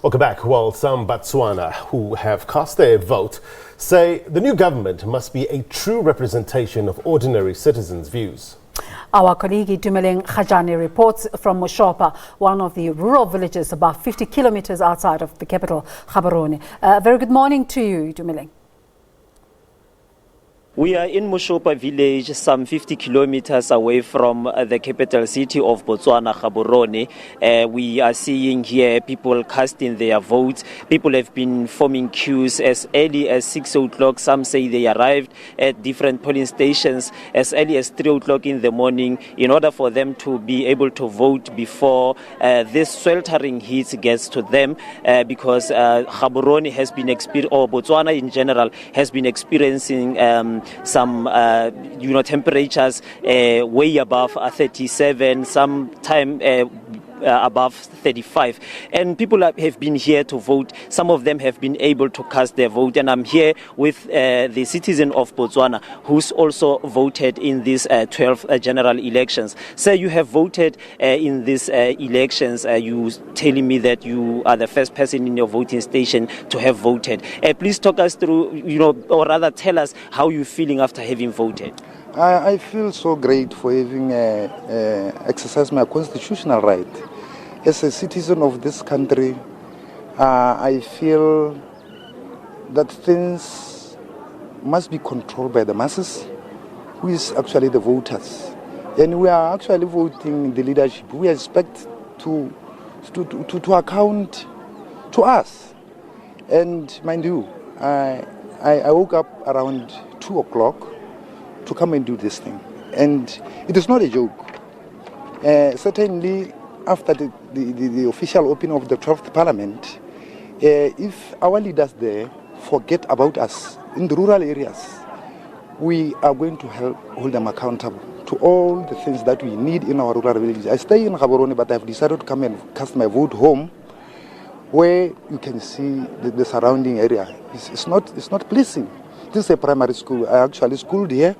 Welcome back. Well, some Batswana who have cast their vote say the new government must be a true representation of ordinary citizens' views. Our colleague Itumeleng Kgajane reports from Moshopa, one of the rural villages about 50 kilometres outside of the capital, Gaborone. Very good morning to you, Itumeleng. We are in Moshopa village, some 50 kilometers away from the capital city of Botswana, Gaborone. We are seeing here people casting their votes. People have been forming queues as early as 6 o'clock. Some say they arrived at different polling stations as early as 3 o'clock in the morning in order for them to be able to vote before this sweltering heat gets to them, because Gaborone has been or Botswana in general has been experiencing some temperatures way above 37, sometime above 35, and people have been here to vote. Some of them have been able to cast their vote, and I'm here with the citizen of Botswana who's also voted in these 12 general elections. Sir, you have voted in these elections. You telling me that you are the first person in your voting station to have voted. Please talk us through, or rather tell us how you're feeling after having voted. I feel so great for having exercised my constitutional right. As a citizen of this country, I feel that things must be controlled by the masses, who is actually the voters. And we are actually voting the leadership. We expect to account to us. And mind you, I woke up around 2 o'clock to come and do this thing. And it is not a joke. Certainly, after the official opening of the 12th Parliament, if our leaders there forget about us in the rural areas, we are going to hold them accountable to all the things that we need in our rural villages. I stay in Gaborone, but I've decided to come and cast my vote home, where you can see the surrounding area. It's not pleasing. This is a primary school. I actually schooled here.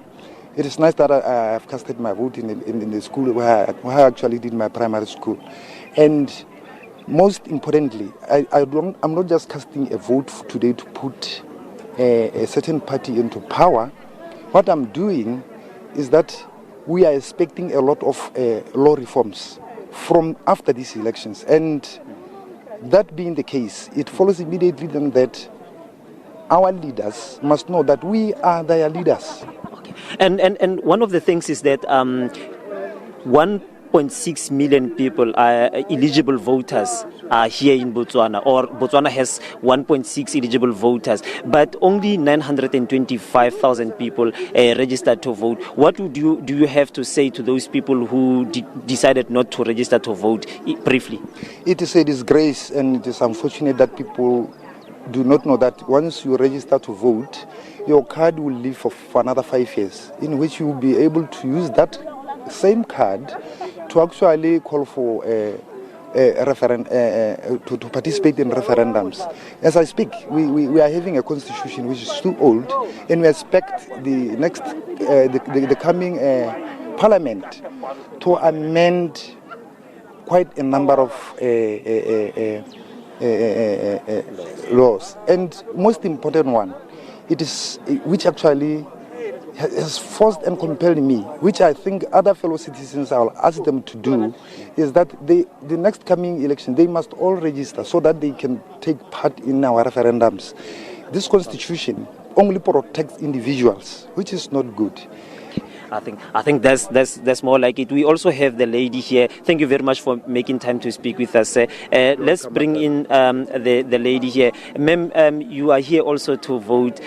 It is nice that I have casted my vote in the school where I actually did my primary school. And most importantly, I'm not just casting a vote today to put a certain party into power. What I'm doing is that we are expecting a lot of law reforms from after these elections. And that being the case, it follows immediately then that our leaders must know that we are their leaders. And one of the things is that 1.6 million people are eligible voters here in Botswana, or Botswana has 1.6 eligible voters, but only 925,000 people registered to vote. What do you have to say to those people who decided not to register to vote, briefly? It is a disgrace, and it is unfortunate that people do not know that once you register to vote, your card will live for another 5 years, in which you will be able to use that same card to actually call for to participate in referendums. As I speak, we are having a constitution which is too old, and we expect the coming parliament to amend quite a number of laws. And most important one, it is which actually has forced and compelled me, which I think other fellow citizens I'll ask them to do, is that the next coming election, they must all register so that they can take part in our referendums. This constitution only protects individuals, which is not good. I think that's more like it. We also have the lady here. Thank you very much for making time to speak with us. Let's bring in the lady here. Ma'am, you are here also to vote.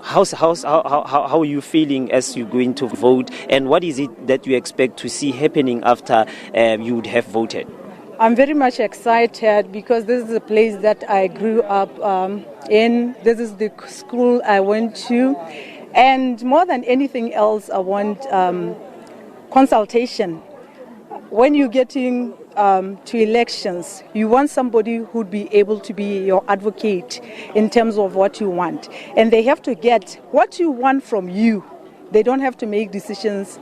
How are you feeling as you're going to vote, and what is it that you expect to see happening after you would have voted? I'm very much excited because this is a place that I grew up in. This is the school I went to. And more than anything else, I want consultation. When you're getting to elections, you want somebody who'd be able to be your advocate in terms of what you want. And they have to get what you want from you. They don't have to make decisions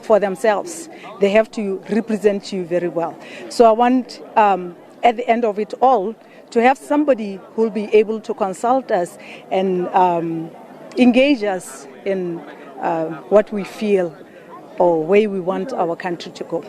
for themselves. They have to represent you very well. So I want at the end of it all, to have somebody who will be able to consult us and engage us in what we feel or where we want our country to go.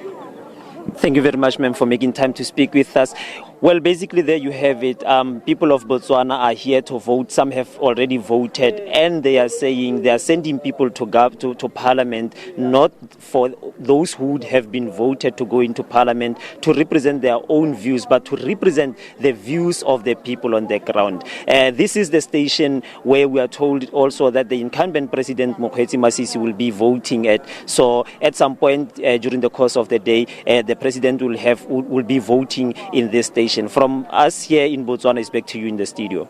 Thank you very much, ma'am, for making time to speak with us. Well, basically, there you have it. People of Botswana are here to vote. Some have already voted, and they are saying they are sending people to Parliament, not for those who would have been voted to go into Parliament to represent their own views, but to represent the views of the people on the ground. This is the station where we are told also that the incumbent President Mokgweetsi Masisi will be voting at. So, at some point during the course of the day, the President will be voting in this station. From us here in Botswana, it's back to you in the studio.